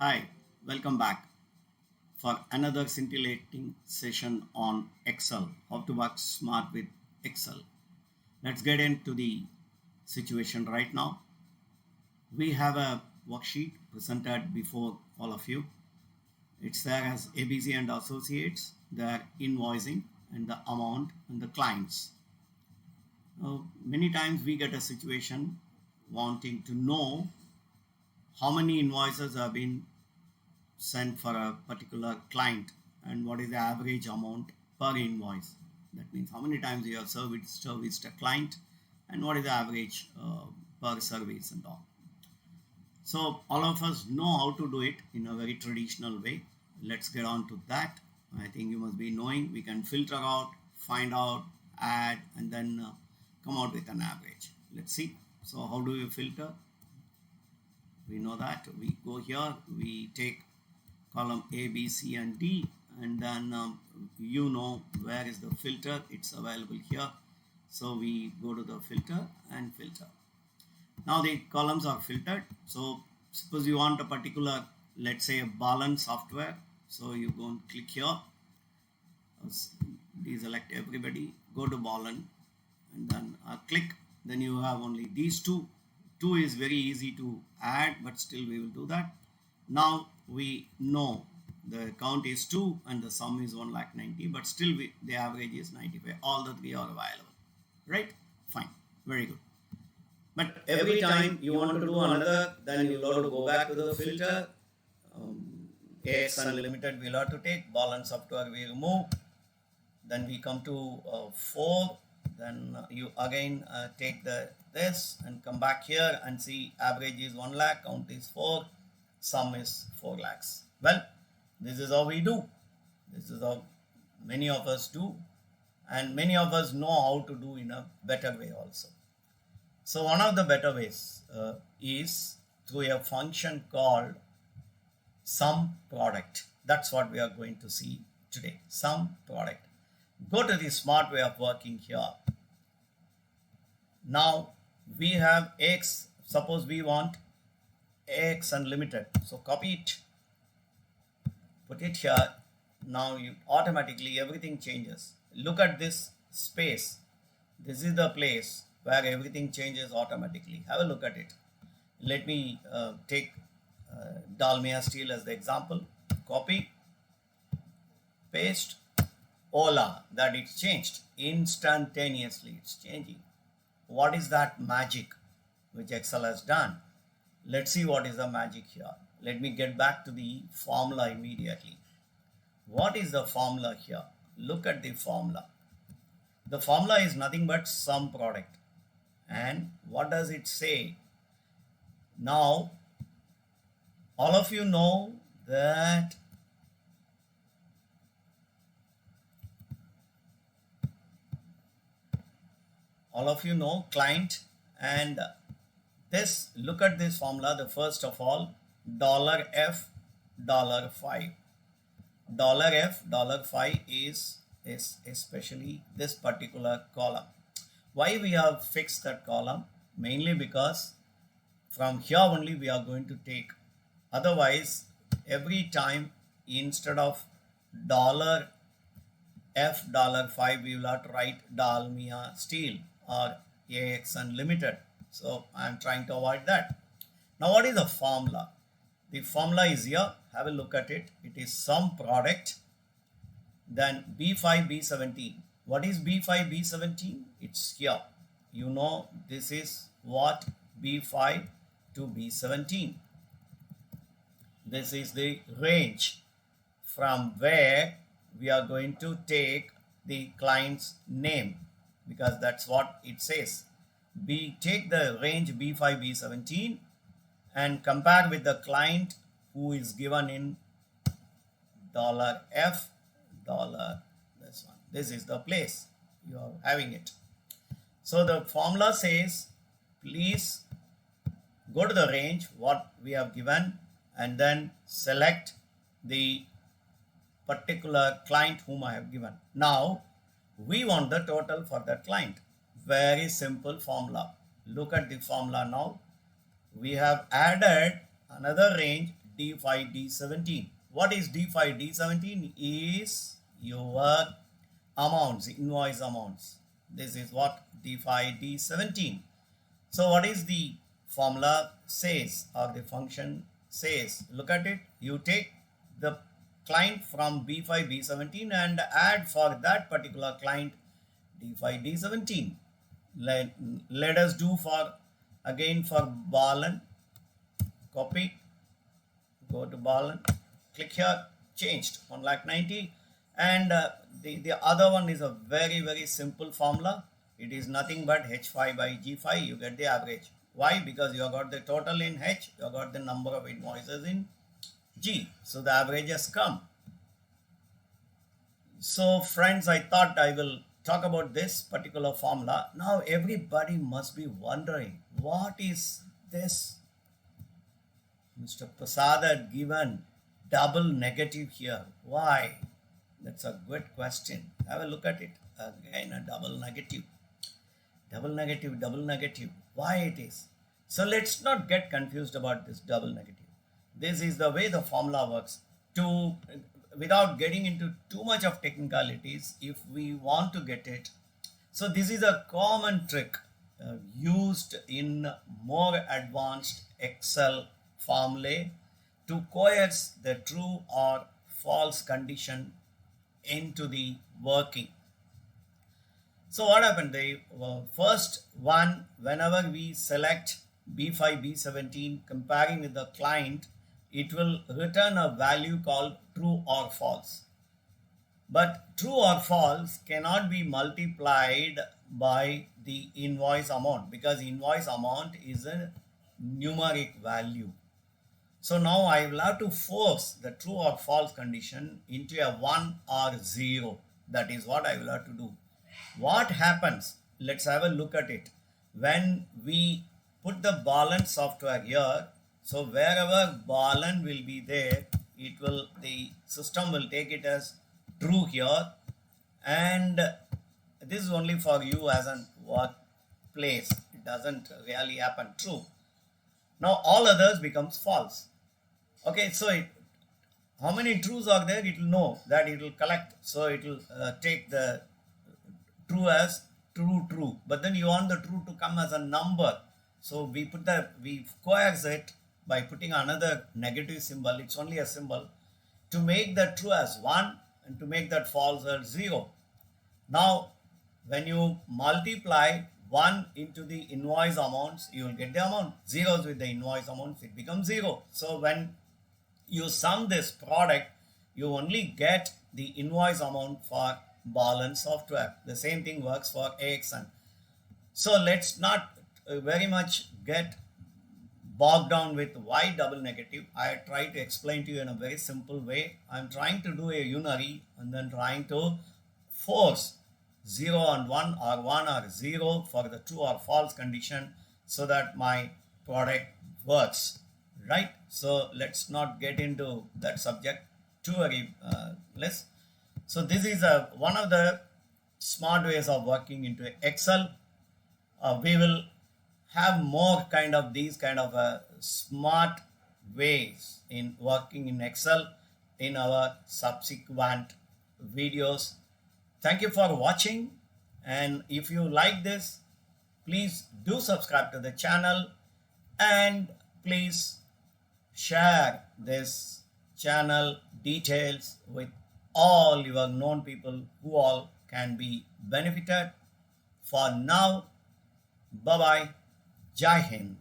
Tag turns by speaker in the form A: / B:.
A: Hi, welcome back for another scintillating session on Excel, how to work smart with Excel. Let's get into the situation right now. We have a worksheet presented before all of you. It's there as ABC and Associates, their invoicing and the amount and the clients. Many times we get a situation wanting to know how many invoices have been sent for a particular client and what is the average amount per invoice. That means how many times you have serviced a client and what is the average per service and all. So all of us know how to do it in a very traditional way. Let's get on to that. I think you must be knowing we can filter out, find out, add, and then come out with an average. Let's see. So how do you filter? We know that we go here, we take column A, B, C and D, and then you know where is the filter. It's available here. So we go to the filter and filter. Now the columns are filtered. So suppose you want a particular, let's say a balance software. So you go and click here, deselect everybody, go to Balance and then click. Then you have only these two. Two is very easy to add, but still we will do that. Now we know the count is 2 and the sum is 1,90,000, but still the average is 95. All the three are available, right? Fine, very good. But every time you want to do another, then you'll have to go back to the filter. AX Unlimited we'll have to take, balance software we remove. Then we come to 4. Then you again take this and come back here and see average is 1 lakh, count is 4, sum is 4 lakhs. Well, this is how we do. This is how many of us do, and many of us know how to do in a better way also. So one of the better ways is through a function called sum product. That's what we are going to see today. Sum product. Go to the smart way of working here. Now we have X. Suppose we want AX Unlimited. So copy it, put it here. Now you automatically everything changes. Look at this space. This is the place where everything changes automatically. Have a look at it. Let me take Dalmia Steel as the example. Copy, paste, Ola, that it's changed instantaneously. It's changing. What is that magic which Excel has done? Let's see what is the magic here. Let me get back to the formula immediately. What is the formula here? Look at the formula. The formula is nothing but sum product. And what does it say? Now, all of you know that client, and this, look at this formula. The first of all, $F, $5. $F, $5 is especially this particular column. Why we have fixed that column? Mainly because from here only we are going to take. Otherwise, every time instead of $F, $5, we will have to write Dalmia Steel or AX Unlimited. So I am trying to avoid that. Now what is the formula? The formula is here. Have a look at it. It is sum product, then B5, B17. What is B5, B17? It's here. You know this is what B5 to B17. This is the range from where we are going to take the client's name, because that's what it says. We take the range B5, B17 and compare with the client who is given in $F, this one. This is the place you are having it. So the formula says, please go to the range what we have given and then select the particular client whom I have given. Now we want the total for that client. Very simple formula. Look at the formula now. We have added another range D5 D17. What is D5 D17? Is your amounts, invoice amounts. This is what D5 D17. So what is the formula says, or the function says? Look at it. You take the client from B5 B17 and add for that particular client D5 D17. Let us do for again for Balan. Copy, go to Balan, click here, changed 1,90,000, and the other one is a very simple formula. It is nothing but H5 by G5. You get the average. Why? Because you have got the total in H, you have got the number of invoices in G. So the average has come. So friends, I thought I will talk about this particular formula. Now everybody must be wondering, what is this? Mr. Prasad had given double negative here. Why? That's a good question. Have a look at it. Again, a double negative. Double negative, double negative. Why it is? So let's not get confused about this double negative. This is the way the formula works. Without getting into too much of technicalities, if we want to get it. So this is a common trick used in more advanced Excel formulae to coerce the true or false condition into the working. So what happened? The first one, whenever we select B5 B17 comparing with the client, it will return a value called true or false. But true or false cannot be multiplied by the invoice amount, because invoice amount is a numeric value. So now I will have to force the true or false condition into a 1 or 0. That is what I will have to do. What happens? Let's have a look at it. When we put the Balan software here, so wherever Balan will be there, the system will take it as true here, and this is only for you as an workplace. It doesn't really happen true. Now all others becomes false. Okay, so how many trues are there? It will know that it will collect. So it will take the true as true. But then you want the true to come as a number. So we coerce it by putting another negative symbol. It's only a symbol to make that true as 1 and to make that false as 0. Now when you multiply 1 into the invoice amounts, you will get the amount. Zeros with the invoice amounts, it becomes 0. So when you sum this product, you only get the invoice amount for Balan software. The same thing works for AXN. So let's not very much get bogged down with why double negative. I try to explain to you in a very simple way. I'm trying to do a unary and then trying to force 0 and 1 or 1 or 0 for the true or false condition so that my product works, right? So let's not get into that subject too very less. So this is one of the smart ways of working into Excel. We will have more these kind of smart ways in working in Excel in our subsequent videos. Thank you for watching, and if you like this, please do subscribe to the channel and please share this channel details with all your known people who all can be benefited. For now, bye bye. Jai Hind.